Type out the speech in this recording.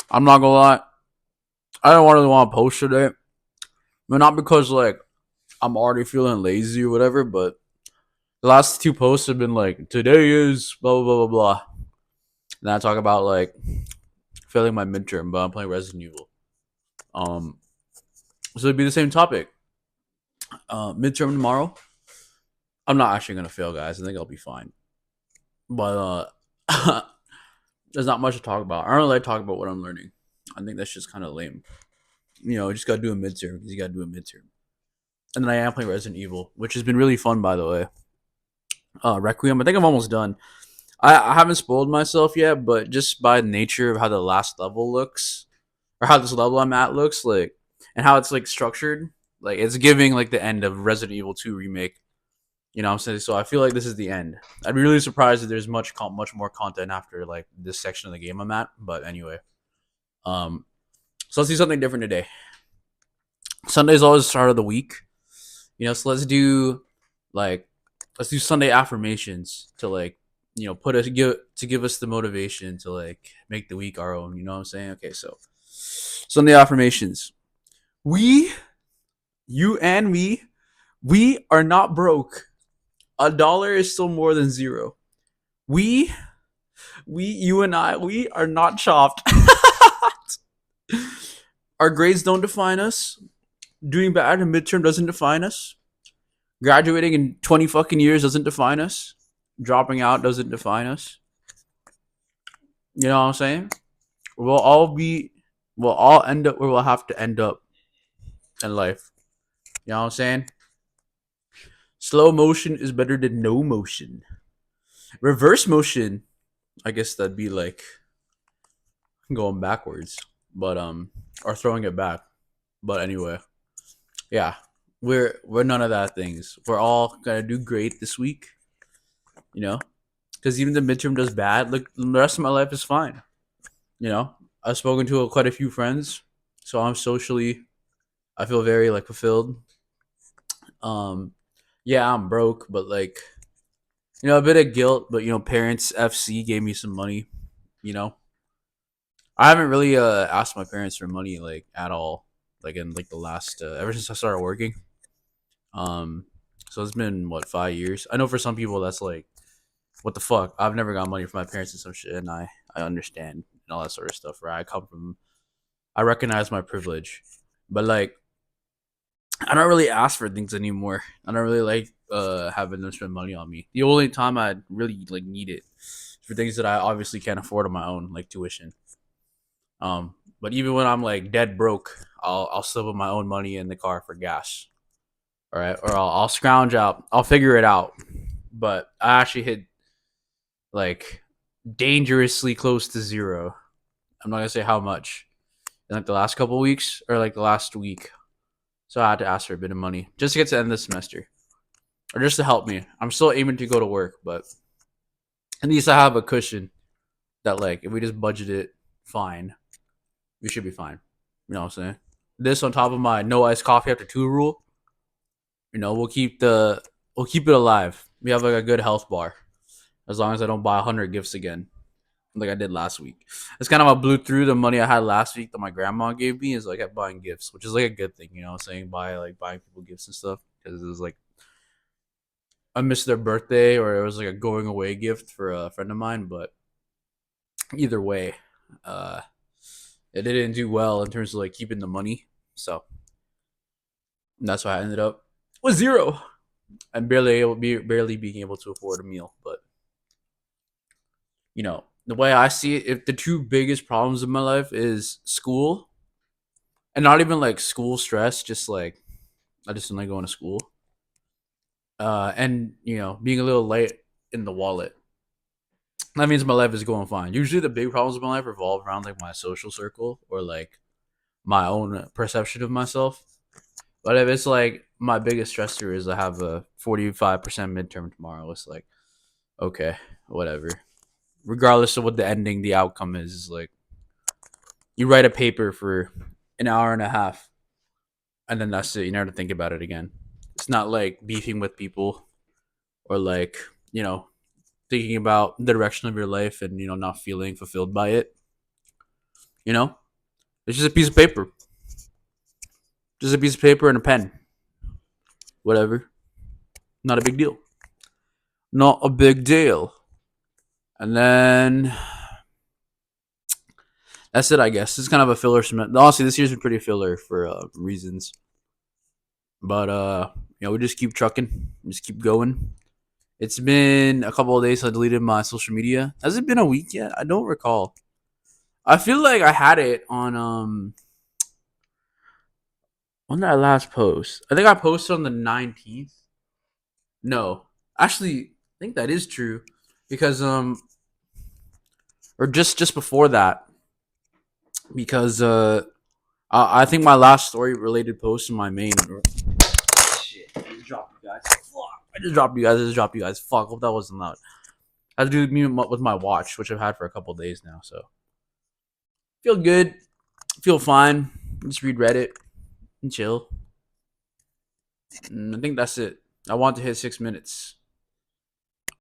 I'm not gonna lie. I don't really want to post today. But not because like I'm already feeling lazy or whatever, but the last two posts have been like today is blah blah blah blah blah. And I talk about like failing my midterm, but I'm playing Resident Evil. Um, so it'd be the same topic. Midterm tomorrow. I'm not actually gonna fail, guys. I think I'll be fine. But there's not much to talk about. I don't really like talking about what I'm learning. I think that's just kind of lame. You just gotta do a midterm because you gotta do a midterm. And then I am playing Resident Evil, which has been really fun, by the way. Requiem. I think I'm almost done. I haven't spoiled myself yet, but just by nature of how the last level looks, or how this level I'm at looks like, and how it's like structured, like it's giving like the end of Resident Evil 2 remake. You know what I'm saying? So I feel like this is the end. I'd be really surprised if there's much more content after like this section of the game I'm at. But anyway, um, so let's do something different today. Sunday's always the start of the week, so like let's do Sunday affirmations to like put us give us the motivation to like make the week our own. You know what I'm saying? Okay, so Sunday affirmations. We, you and we are not broke. $1 is still more than zero. We, you and I, we are not chopped. Our grades don't define us. Doing bad in midterm doesn't define us. Graduating in 20 fucking years doesn't define us. Dropping out doesn't define us. You know what I'm saying? We'll all be, we'll all end up where we'll have to end up in life. You know what I'm saying? Slow motion is better than no motion. Reverse motion, I guess that'd be like going backwards, but or throwing it back. But anyway, yeah, we're none of that things. We're all gonna do great this week, you know, because even the midterm does bad. Look, the rest of my life is fine. You know, I've spoken to quite a few friends, so I'm socially, I feel very like fulfilled. Um, yeah, I'm broke, but like a bit of guilt. But parents FC gave me some money. You know, I haven't really asked my parents for money like at all. Like in like the last ever since I started working. Um, so it's been what 5 years. I know for some people that's like what the fuck. I've never got money from my parents and some shit, and I understand and all that sort of stuff. Right, I come from. I recognize my privilege, but like I don't really ask for things anymore. I don't really like having them spend money on me. The only time I really like need it for things that I obviously can't afford on my own, like tuition. But even when I'm like dead broke, I'll still put my own money in the car for gas. All right, or I'll scrounge out. I'll figure it out. But I actually hit like dangerously close to zero. I'm not gonna say how much in like the last couple weeks or like the last week. So I had to ask for a bit of money just to get to end the semester or just to help me. I'm still aiming to go to work, but at least I have a cushion that like if we just budget it fine, we should be fine. You know what I'm saying? This on top of my no iced coffee after two rule. We'll keep it alive. We have like a good health bar as long as I don't buy 100 gifts again like I did last week. It's kind of I blew through the money I had last week that my grandma gave me. Is like I kept buying gifts, which is like a good thing, you know. What I'm saying buying people gifts and stuff because it was like I missed their birthday or it was like a going away gift for a friend of mine. But either way, uh, it didn't do well in terms of like keeping the money. So that's why I ended up with zero. I'm barely being able to afford a meal. But the way I see it, if the two biggest problems in my life is school and not even like school stress, just like I just don't like going to school. And being a little late in the wallet. That means my life is going fine. Usually, the big problems in my life revolve around like my social circle or like my own perception of myself. But if it's like my biggest stressor is I have a 45% midterm tomorrow, it's like okay, whatever. Regardless of what the outcome is like you write a paper for an hour and a half, and then that's it. You never think about it again. It's not like beefing with people or like thinking about the direction of your life and not feeling fulfilled by it. You know, it's just a piece of paper, just a piece of paper and a pen. Whatever, not a big deal. Not a big deal. And then that's it, I guess. It's kind of a filler semester. Honestly, this year's been pretty filler for reasons. But we just keep trucking, just keep going. It's been a couple of days since I deleted my social media. Has it been a week yet? I don't recall. I feel like I had it on when did I last post? I think I posted on the 19th. No. Actually, I think that is true. Because or just before that. Because I think my last story related post in my main. Shit, I just dropped you guys. Fuck. I just dropped you guys. Fuck, hope that wasn't loud. I had to do with my watch, which I've had for a couple of days now. So feel good, feel fine. Just read Reddit and chill. And I think that's it. I want to hit 6 minutes.